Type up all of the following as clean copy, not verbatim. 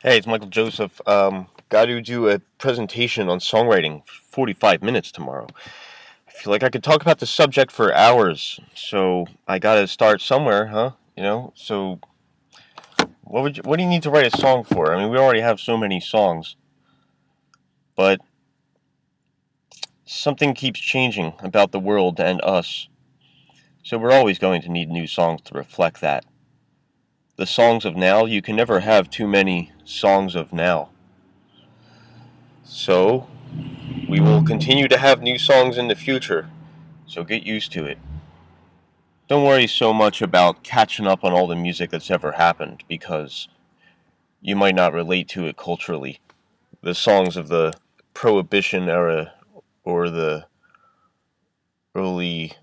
Hey, it's Michael Joseph. Got to do a presentation on songwriting for 45 minutes tomorrow. I feel like I could talk about the subject for hours, so I got to start somewhere, huh? So what do you need to write a song for? I mean, we already have so many songs, but something keeps changing about the world and us. So we're always going to need new songs to reflect that. The songs of now, you can never have too many songs of now. So we will continue to have new songs in the future. So get used to it. Don't worry so much about catching up on all the music that's ever happened because you might not relate to it culturally. The songs of the Prohibition era or the early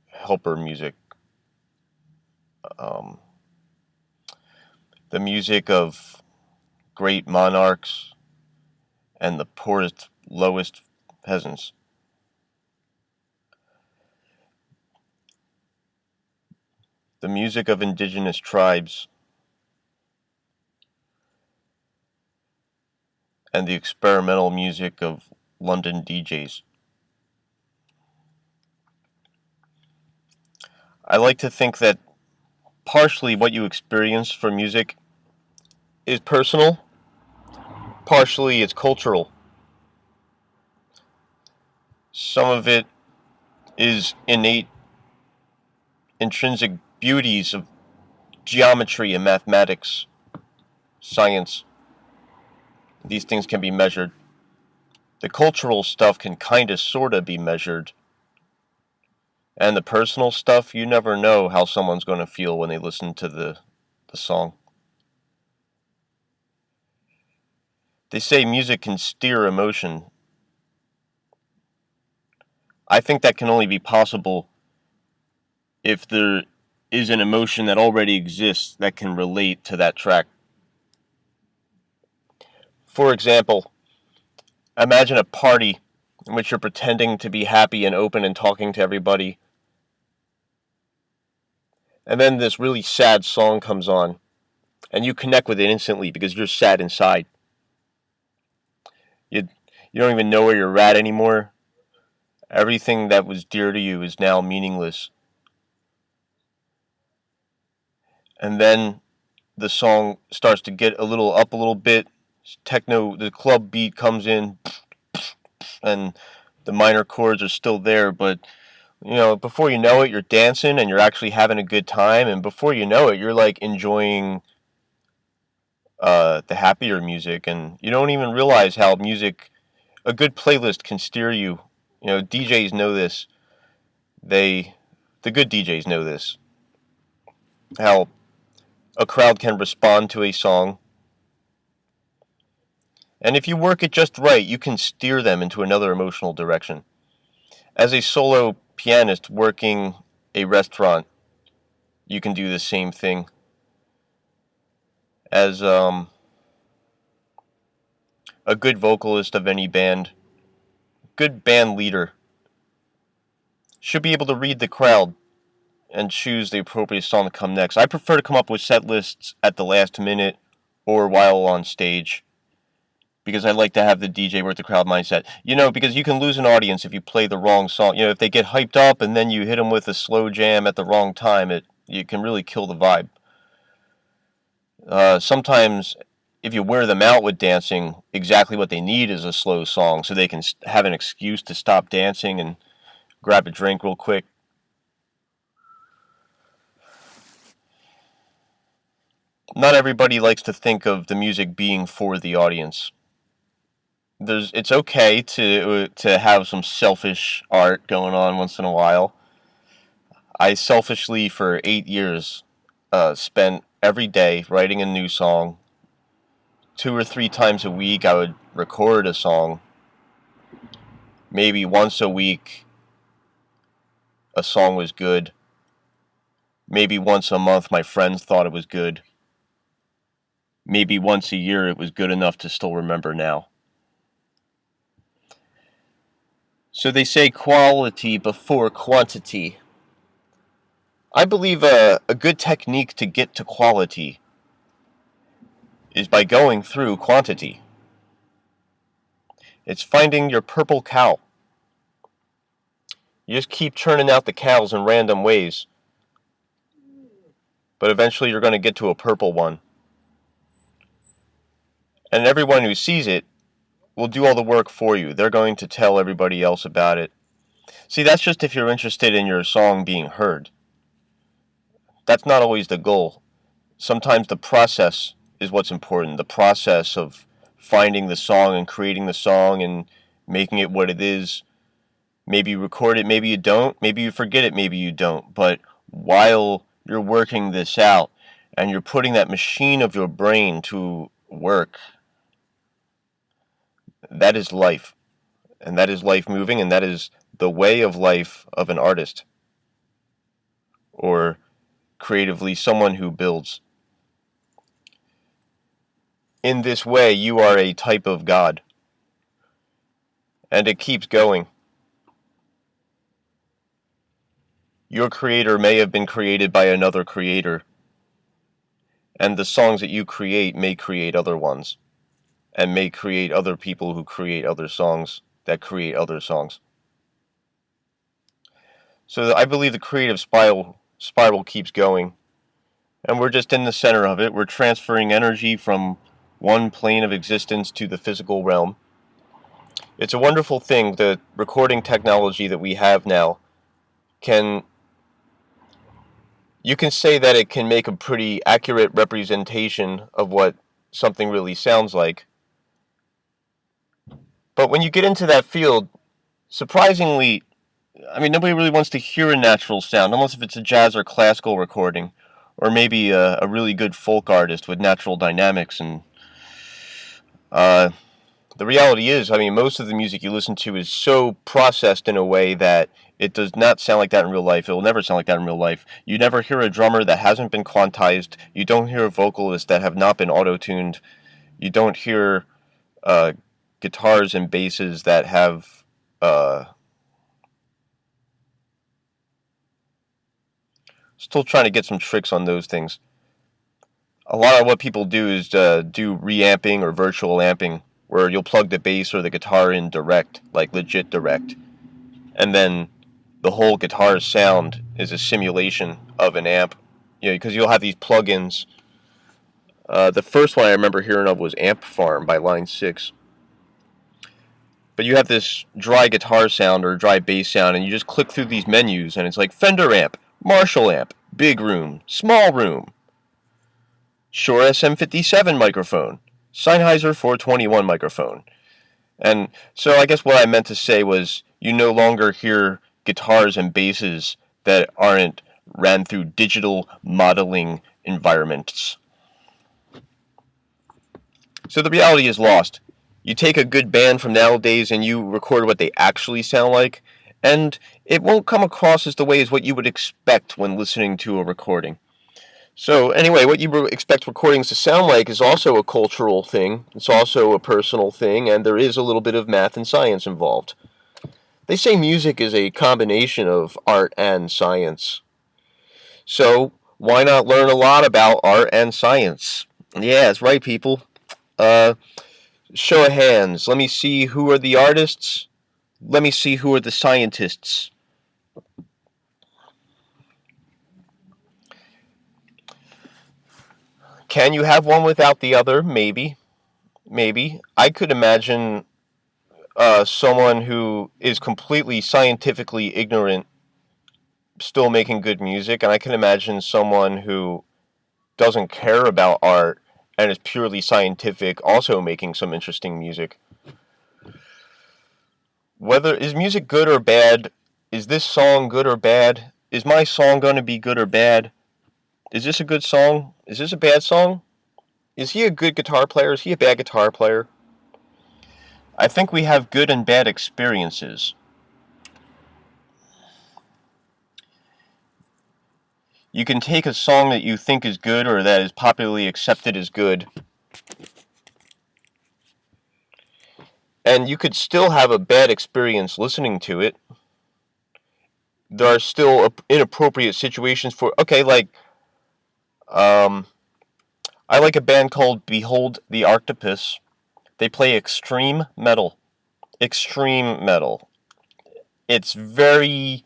helper music, um, the music of great monarchs and the poorest, lowest peasants. The music of indigenous tribes and the experimental music of London DJs. I like to think that partially what you experience for music is personal, partially it's cultural. Some of it is innate, intrinsic beauties of geometry and mathematics, science. These things can be measured. The cultural stuff can kinda sorta be measured. And the personal stuff, you never know how someone's going to feel when they listen to the song. They say music can steer emotion. I think that can only be possible if there is an emotion that already exists that can relate to that track. For example, imagine a party in which you're pretending to be happy and open and talking to everybody, and then this really sad song comes on, and you connect with it instantly because you're sad inside. You, you don't even know where you're at anymore. Everything that was dear to you is now meaningless. And then the song starts to get a little up a little bit. Techno, the club beat comes in, and the minor chords are still there, but before you know it, you're dancing and you're actually having a good time, and before you know it, you're like enjoying the happier music, and you don't even realize how music, a good playlist can steer you. DJs know this. They, the good DJs know this. How a crowd can respond to a song, and if you work it just right, you can steer them into another emotional direction. As a solo pianist working a restaurant, you can do the same thing. As a good vocalist of any band, good band leader should be able to read the crowd and choose the appropriate song to come next. I prefer to come up with set lists at the last minute or while on stage because I like to have the DJ work the crowd mindset. Because you can lose an audience if you play the wrong song. If they get hyped up and then you hit them with a slow jam at the wrong time, you can really kill the vibe. Sometimes if you wear them out with dancing, exactly what they need is a slow song so they can have an excuse to stop dancing and grab a drink real quick. Not everybody likes to think of the music being for the audience. It's okay to have some selfish art going on once in a while. I selfishly for 8 years spent every day writing a new song. 2 or 3 times a week, I would record a song. Maybe once a week, a song was good. Maybe once a month, my friends thought it was good. Maybe once a year, it was good enough to still remember now. So they say quality before quantity. I believe a good technique to get to quality is by going through quantity. It's finding your purple cow. You just keep churning out the cows in random ways, but eventually you're going to get to a purple one. And everyone who sees it will do all the work for you. They're going to tell everybody else about it. See, that's just if you're interested in your song being heard. That's not always the goal. Sometimes the process is what's important. The process of finding the song and creating the song and making it what it is. Maybe you record it, maybe you don't. Maybe you forget it, maybe you don't. But while you're working this out and you're putting that machine of your brain to work, that is life. And that is life moving, and that is the way of life of an artist. Or creatively, someone who builds. In this way, you are a type of God. And it keeps going. Your creator may have been created by another creator. And the songs that you create may create other ones. And may create other people who create other songs that create other songs. So I believe the creative spiral keeps going. And we're just in the center of it. We're transferring energy from one plane of existence to the physical realm. It's a wonderful thing. The recording technology that we have now you can say that it can make a pretty accurate representation of what something really sounds like. But when you get into that field, surprisingly, nobody really wants to hear a natural sound, unless if it's a jazz or classical recording, or maybe a really good folk artist with natural dynamics. And the reality is, most of the music you listen to is so processed in a way that it does not sound like that in real life. It will never sound like that in real life. You never hear a drummer that hasn't been quantized. You don't hear vocalists that have not been auto-tuned. You don't hear guitars and basses that have still trying to get some tricks on those things. A lot of what people do is do reamping or virtual amping, where you'll plug the bass or the guitar in direct, like legit direct, and then the whole guitar's sound is a simulation of an amp. Because you'll have these plugins. The first one I remember hearing of was Amp Farm by Line 6. But you have this dry guitar sound or dry bass sound, and you just click through these menus, and it's like Fender amp, Marshall amp, big room, small room, Shure SM57 microphone, Sennheiser 421 microphone. And so I guess what I meant to say was you no longer hear guitars and basses that aren't ran through digital modeling environments. So the reality is lost. You take a good band from nowadays and you record what they actually sound like, and it won't come across as the way as what you would expect when listening to a recording. So anyway, what you expect recordings to sound like is also a cultural thing. It's also a personal thing, and there is a little bit of math and science involved. They say music is a combination of art and science. So why not learn a lot about art and science? Yeah, that's right, people. Show of hands. Let me see who are the artists. Let me see who are the scientists. Can you have one without the other? Maybe. I could imagine someone who is completely scientifically ignorant still making good music, and I can imagine someone who doesn't care about art and is purely scientific also making some interesting music. Whether is music good or bad? Is this song good or bad? Is my song going to be good or bad? Is this a good song? Is this a bad song? Is he a good guitar player? Is he a bad guitar player? I think we have good and bad experiences. You can take a song that you think is good or that is popularly accepted as good, and you could still have a bad experience listening to it. There are still inappropriate situations for, okay, like, I like a band called Behold the Octopus. They play extreme metal. Extreme metal. It's very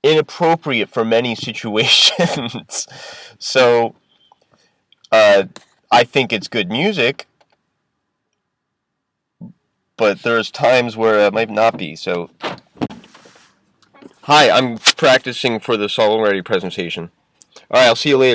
inappropriate for many situations. So, uh, I think it's good music, but there's times where it might not be. So, hi, I'm practicing for the songwriting presentation. All right, I'll see you later.